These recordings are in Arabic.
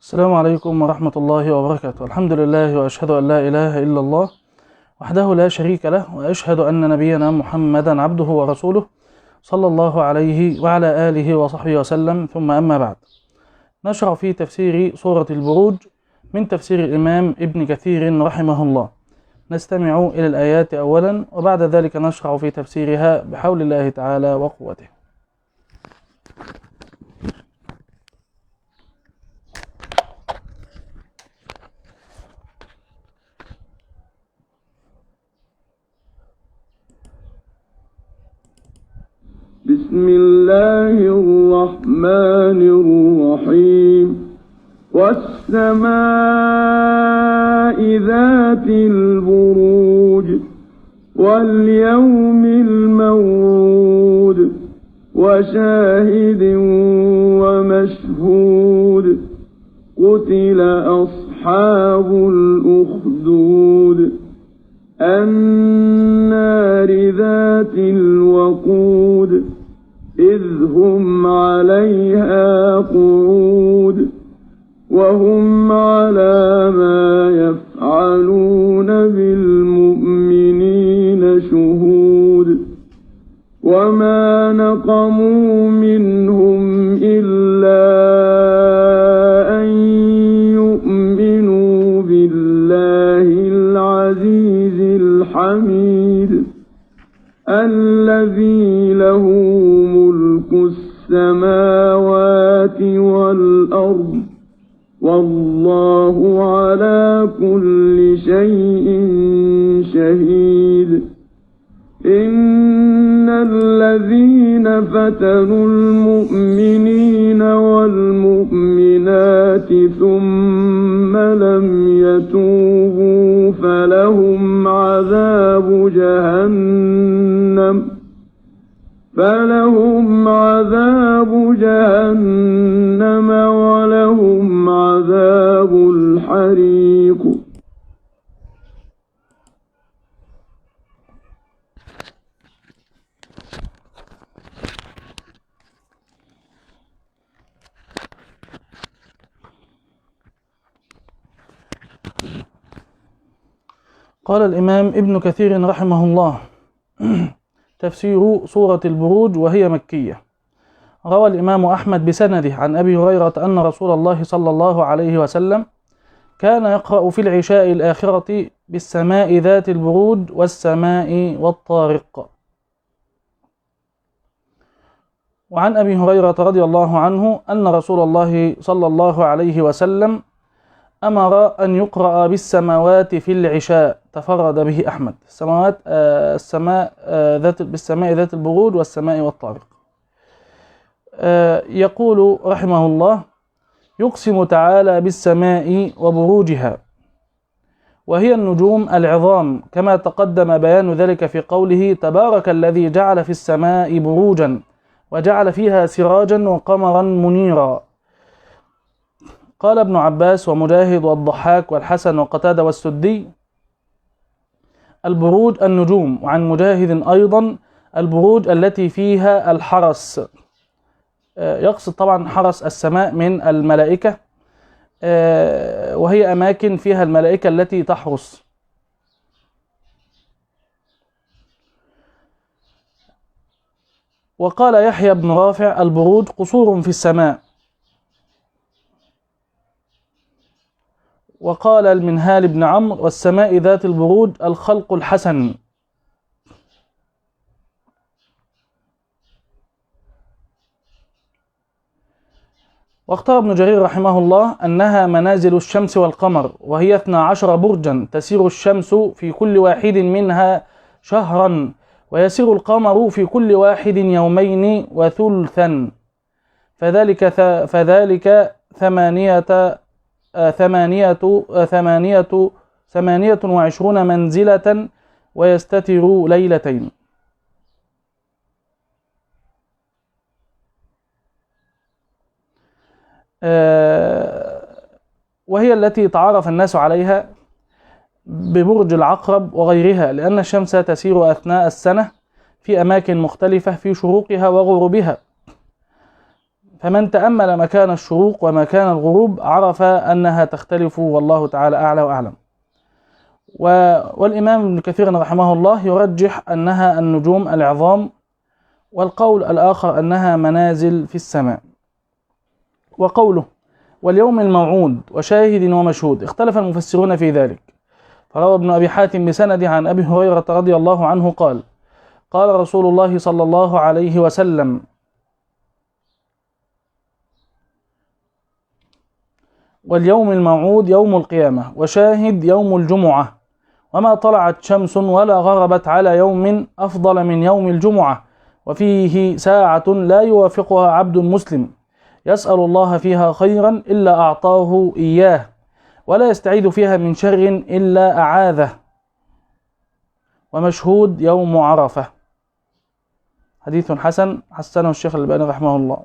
السلام عليكم ورحمة الله وبركاته. الحمد لله وأشهد أن لا إله إلا الله وحده لا شريك له، وأشهد أن نبينا محمدا عبده ورسوله صلى الله عليه وعلى آله وصحبه وسلم، ثم أما بعد. نشرع في تفسير سورة البروج من تفسير الإمام ابن كثير رحمه الله. نستمع إلى الآيات أولا، وبعد ذلك نشرع في تفسيرها بحول الله تعالى وقوته. بسم الله الرحمن الرحيم. والسماء ذات البروج واليوم الموعود وشاهد ومشهود. قتل أصحاب الأخدود النار ذات الوقود إذ هم عليها قعود وهم على ما يفعلون بالمؤمنين شهود. وما نقموا منهم إلا أن يؤمنوا بالله العزيز الحميد الذي له ملك السماوات والأرض والله على كل شيء شهيد. إن الذين فتنوا المؤمنين والمؤمنات ثم لم يتوبوا فلهم عذاب جهنم ولهم عذاب الحريق. قال الإمام ابن كثير رحمه الله: تفسير سورة البروج وهي مكية. روى الإمام أحمد بسنده عن أبي هريرة أن رسول الله صلى الله عليه وسلم كان يقرأ في العشاء الآخرة بالسماء ذات البروج والسماء والطارق. وعن أبي هريرة رضي الله عنه أن رسول الله صلى الله عليه وسلم أمر أن يقرأ بالسماوات في العشاء، تفرد به أحمد. بالسماء ذات البروج والسماء والطارق. يقول رحمه الله: يقسم تعالى بالسماء وبروجها، وهي النجوم العظام، كما تقدم بيان ذلك في قوله: تبارك الذي جعل في السماء بروجا وجعل فيها سراجا وقمرا منيرا. قال ابن عباس ومجاهد والضحاك والحسن وقتادة والسدي: البروج النجوم. وعن مجاهد أيضا: البروج التي فيها الحرس. يقصد طبعا حرس السماء من الملائكة، وهي أماكن فيها الملائكة التي تحرس. وقال يحيى بن رافع: البروج قصور في السماء. وقال المنهال بن عمرو: والسماء ذات البروج الخلق الحسن. واختار ابن جرير رحمه الله أنها منازل الشمس والقمر، وهي 12 برجا، تسير الشمس في كل واحد منها شهرا، ويسير القمر في كل واحد يومين وثلثا، فذلك 28 منزلة، ويستتر ليلتين. وهي التي تعرف الناس عليها ببرج العقرب وغيرها، لأن الشمس تسير أثناء السنة في أماكن مختلفة في شروقها وغروبها، فمن تأمل مكان الشروق ومكان الغروب عرف أنها تختلف، والله تعالى أعلى وأعلم. والإمام ابن كثير رحمه الله يرجح أنها النجوم العظام، والقول الآخر أنها منازل في السماء. وقوله واليوم الموعود وشاهد ومشهود اختلف المفسرون في ذلك، فروى ابن أبي حاتم بسنده عن أبي هريرة رضي الله عنه قال: قال رسول الله صلى الله عليه وسلم: واليوم الموعود يوم القيامة، وشاهد يوم الجمعة، وما طلعت شمس ولا غربت على يوم أفضل من يوم الجمعة، وفيه ساعة لا يوافقها عبد مسلم يسأل الله فيها خيرا إلا أعطاه إياه، ولا يستعيذ فيها من شر إلا أعاذه، ومشهود يوم عرفة. حديث حسن حسنه الشيخ الألباني رحمه الله.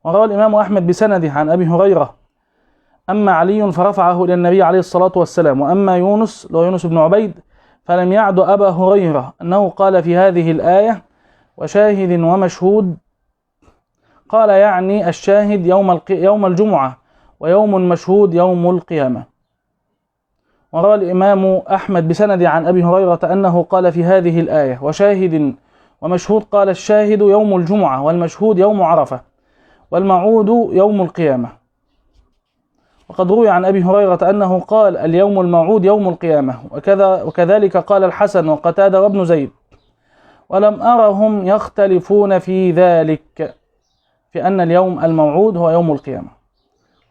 وروى الإمام أحمد بسنده عن أبي هريرة: أما علي فرفعه إلى النبي عليه الصلاة والسلام، وأما يونس يونس بن عبيد فلم يعد أبا هريرة أنه قال في هذه الآية وشاهد ومشهود، قال يعني الشاهد يوم الجمعة، ويوم مشهود يوم القيامة. وروى الإمام أحمد بسند عن أبي هريرة أنه قال في هذه الآية وشاهد ومشهود، قال الشاهد يوم الجمعة، والمشهود يوم عرفة، والموعود يوم القيامة. وقد روي عن أبي هريرة أنه قال اليوم الموعود يوم القيامة، وكذلك قال الحسن وقتادة وابن زيد، ولم أرهم يختلفون في ذلك، في أن اليوم الموعود هو يوم القيامة.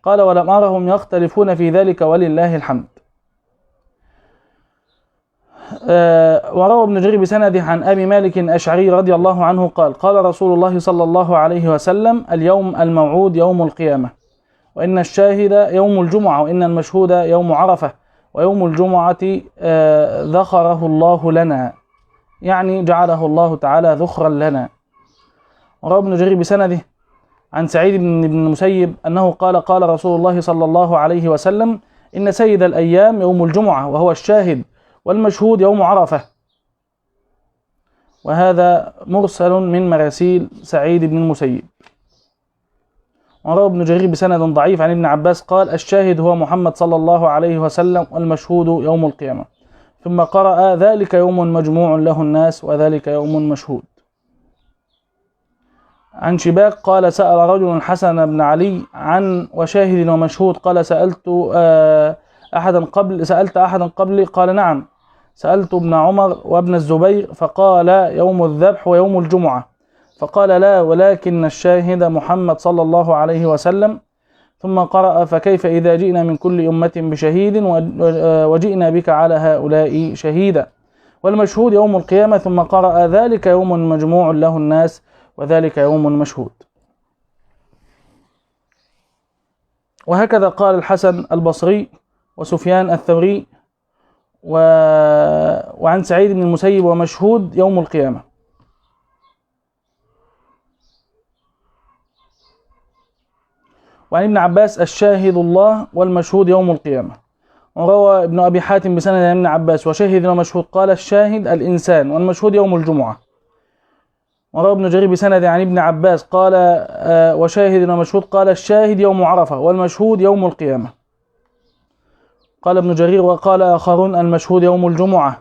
قال ولم أرهم يختلفون في ذلك ولله الحمد. وروى ابن جرير بسنده عن أبي مالك الأشعري رضي الله عنه قال: قال رسول الله صلى الله عليه وسلم: اليوم الموعود يوم القيامة، وإن الشاهد يوم الجمعة، وإن المشهود يوم عرفة، ويوم الجمعة ذخره الله لنا، يعني جعله الله تعالى ذخرا لنا. وروى ابن جرير بسنده عن سعيد بن المسيب أنه قال: قال رسول الله صلى الله عليه وسلم: إن سيد الأيام يوم الجمعة، وهو الشاهد، والمشهود يوم عرفة. وهذا مرسل من مراسيل سعيد بن المسيب. وروى ابن جرير بسند ضعيف عن ابن عباس قال: الشاهد هو محمد صلى الله عليه وسلم، والمشهود يوم القيامة. ثم قرأ: ذلك يوم مجموع له الناس، وذلك يوم مشهود. عن شباك قال: سأل رجل حسن بن علي عن وشاهد ومشهود، قال: سألت أحدا قبلي، قال: نعم. سألت ابن عمر وابن الزبير فقال: يوم الذبح ويوم الجمعة، فقال: لا، ولكن الشاهد محمد صلى الله عليه وسلم. ثم قرأ: فكيف إذا جئنا من كل أمة بشهيد وجئنا بك على هؤلاء شهيدا، والمشهود يوم القيامة. ثم قرأ: ذلك يوم مجموع له الناس، وذلك يوم مشهود. وهكذا قال الحسن البصري وسفيان الثوري وعن سعيد بن المسيب: ومشهود يوم القيامة. وعن ابن عباس: الشاهد الله، والمشهود يوم القيامة. وروى ابن أبي حاتم بسند عن ابن عباس: وشاهد ومشهود، قال الشاهد الإنسان، والمشهود يوم الجمعة. وروى ابن جرير بسند عن ابن عباس قال: وشاهد ومشهود، قال الشاهد يوم عرفة، والمشهود يوم القيامة. قال ابن جرير: وقال آخرون: المشهود يوم الجمعة.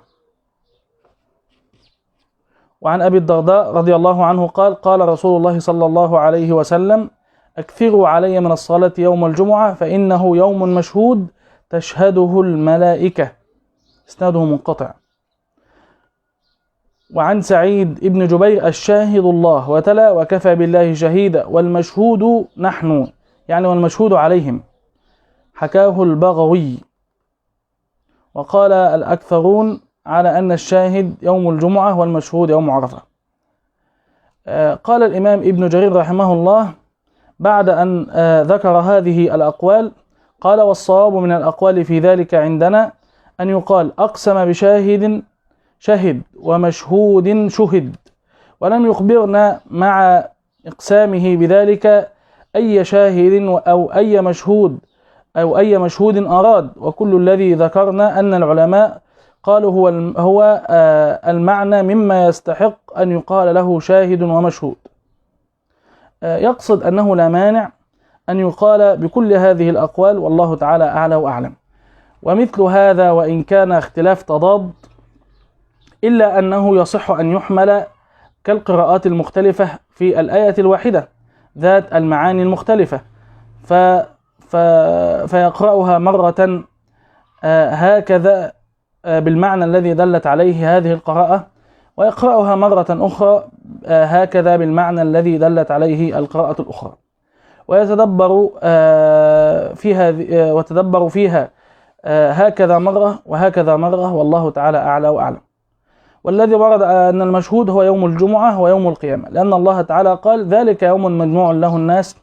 وعن أبي الدرداء رضي الله عنه قال: قال رسول الله صلى الله عليه وسلم: أكثروا علي من الصلاة يوم الجمعة، فإنه يوم مشهود تشهده الملائكة. إسناده منقطع. وعن سعيد ابن جبير: الشاهد الله، وتلا: وكفى بالله شهيدا، والمشهود نحن، يعني والمشهود عليهم. حكاه البغوي. وقال الأكثرون على أن الشاهد يوم الجمعة، والمشهود يوم عرفة. قال الإمام ابن جرير رحمه الله بعد أن ذكر هذه الأقوال، قال: والصواب من الأقوال في ذلك عندنا أن يقال: أقسم بشاهد شهد، ومشهود شهد، ولم يخبرنا مع إقسامه بذلك أي شاهد أو أي مشهود أراد. وكل الذي ذكرنا أن العلماء قالوا هو المعنى مما يستحق أن يقال له شاهد ومشهود. يقصد أنه لا مانع أن يقال بكل هذه الأقوال، والله تعالى أعلى وأعلم. ومثل هذا وإن كان اختلاف تضاد، إلا أنه يصح أن يحمل كالقراءات المختلفة في الآية الواحدة ذات المعاني المختلفة، فيقرأها مرة هكذا بالمعنى الذي دلت عليه هذه القراءة، ويقرأها مرة أخرى هكذا بالمعنى الذي دلت عليه القراءة الأخرى، وتدبروا فيها هكذا مرة وهكذا مرة، والله تعالى أعلى وأعلم. والذي ورد أن المشهود هو يوم الجمعة ويوم القيامة، لأن الله تعالى قال: ذلك يوم مجموع له الناس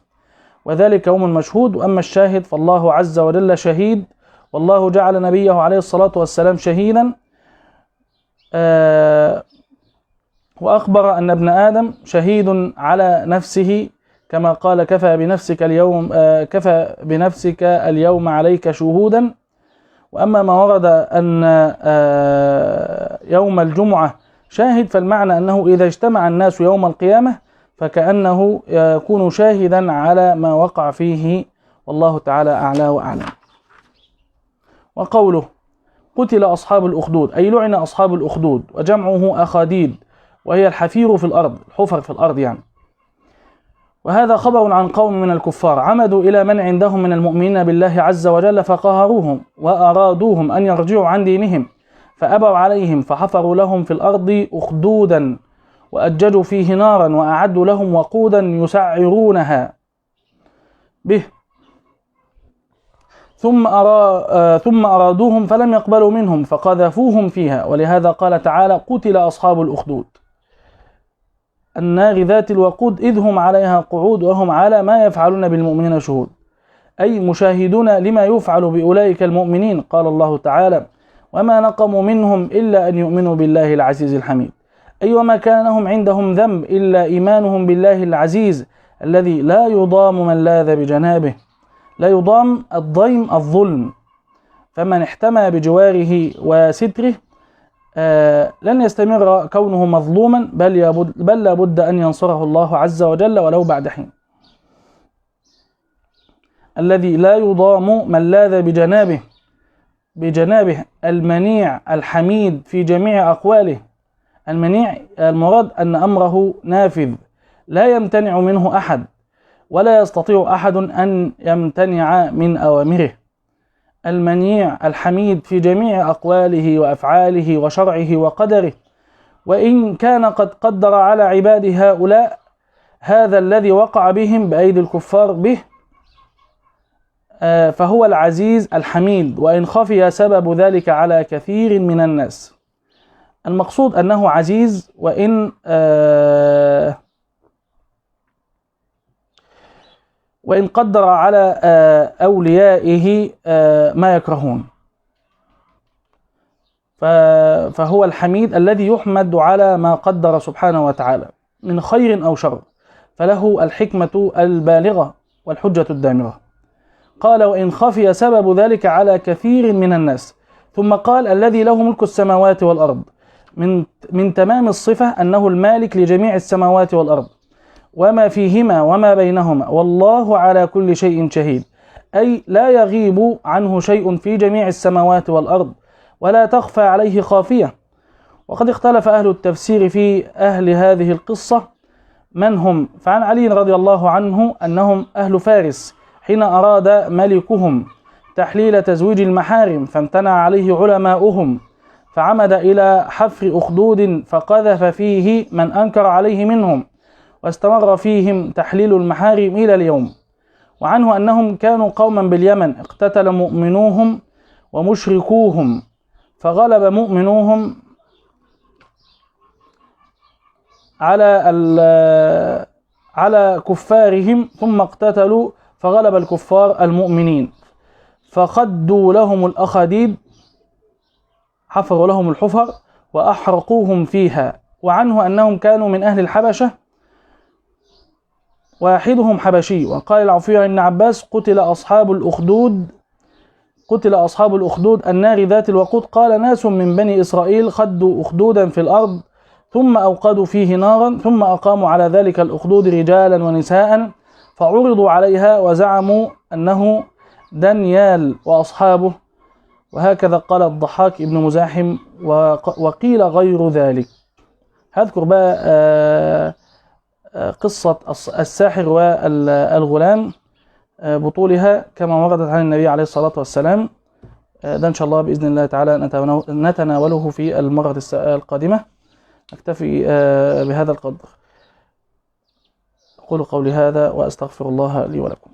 وذلك يوم مشهود. وأما الشاهد فالله عز وجل شهيد، والله جعل نبيه عليه الصلاة والسلام شهيدا، وأخبر أن ابن آدم شهيد على نفسه، كما قال: كفى بنفسك اليوم عليك شهودا. وأما ما ورد أن يوم الجمعة شاهد، فالمعنى أنه إذا اجتمع الناس يوم القيامة فكأنه يكون شاهدا على ما وقع فيه، والله تعالى أعلى وأعلم. وقوله: قتل أصحاب الأخدود، أي لعن أصحاب الأخدود، وجمعه أخاديد، وهي الحفير في الأرض، الحفر في الأرض يعني. وهذا خبر عن قوم من الكفار عمدوا إلى من عندهم من المؤمنين بالله عز وجل، فقهروهم وأرادوهم أن يرجعوا عن دينهم، فأبوا عليهم، فحفروا لهم في الأرض أخدودا، وأججوا فيه نارا، وأعدوا لهم وقودا يسعرونها به، ثم أرادوهم فلم يقبلوا منهم، فقذفوهم فيها. ولهذا قال تعالى: قتل أصحاب الأخدود، النار ذات الوقود، إذ هم عليها قعود وهم على ما يفعلون بالمؤمنين شهود، أي مشاهدون لما يفعل بأولئك المؤمنين. قال الله تعالى: وما نقموا منهم إلا أن يؤمنوا بالله العزيز الحميد، أي وما كان لهم عندهم ذنب إلا إيمانهم بالله العزيز الذي لا يضام من لاذ بجنابه. لا يضام الضيم الظلم، فمن احتمى بجواره وستره لن يستمر كونه مظلوما، بل لابد أن ينصره الله عز وجل ولو بعد حين. الذي لا يضام من لاذ بجنابه المنيع الحميد في جميع أقواله. المنيع المراد أن أمره نافذ لا يمتنع منه أحد، ولا يستطيع أحد أن يمتنع من أوامره. المنيع الحميد في جميع أقواله وأفعاله وشرعه وقدره. وإن كان قد قدر على عباد هؤلاء هذا الذي وقع بهم بأيدي الكفار به، فهو العزيز الحميد، وإن خفي سبب ذلك على كثير من الناس. المقصود أنه عزيز، وإن قدر على أوليائه ما يكرهون، فهو الحميد الذي يحمد على ما قدر سبحانه وتعالى من خير أو شر، فله الحكمة البالغة والحجة الدامغة. قال: وإن خفي سبب ذلك على كثير من الناس. ثم قال: الذي له ملك السماوات والأرض، من تمام الصفة أنه المالك لجميع السماوات والأرض وما فيهما وما بينهما، والله على كل شيء شهيد، أي لا يغيب عنه شيء في جميع السماوات والأرض، ولا تخفى عليه خافية. وقد اختلف أهل التفسير في أهل هذه القصة من هم، فعن علي رضي الله عنه أنهم أهل فارس، حين أراد ملكهم تحليل تزويج المحارم فامتنع عليه علماؤهم، فعمد إلى حفر أخدود فقذف فيه من أنكر عليه منهم، واستمر فيهم تحليل المحارم إلى اليوم. وعنه أنهم كانوا قوما باليمن اقتتل مؤمنوهم ومشركوهم، فغلب مؤمنوهم على كفارهم، ثم اقتتلوا فغلب الكفار المؤمنين، فخدوا لهم الأخاديد، حفروا لهم الحفر وأحرقوهم فيها. وعنه أنهم كانوا من أهل الحبشة، واحدهم حبشي. وقال العوفي عن ابن عباس: قتل أصحاب الأخدود قتل أصحاب الأخدود النار ذات الوقود. قال ناس من بني إسرائيل خدوا أخدودا في الأرض ثم أوقدوا فيه نارا ثم أقاموا على ذلك الأخدود رجالا ونساء فعرضوا عليها وزعموا أنه دانيال وأصحابه. وهكذا قال الضحاك ابن مزاحم وقيل غير ذلك. هذكر بقى قصة الساحر والغلام بطولها كما وردت عن النبي عليه الصلاة والسلام. ده إن شاء الله بإذن الله تعالى نتناوله في المرة القادمة. أكتفي بهذا القدر. أقول قولي هذا وأستغفر الله لي ولكم.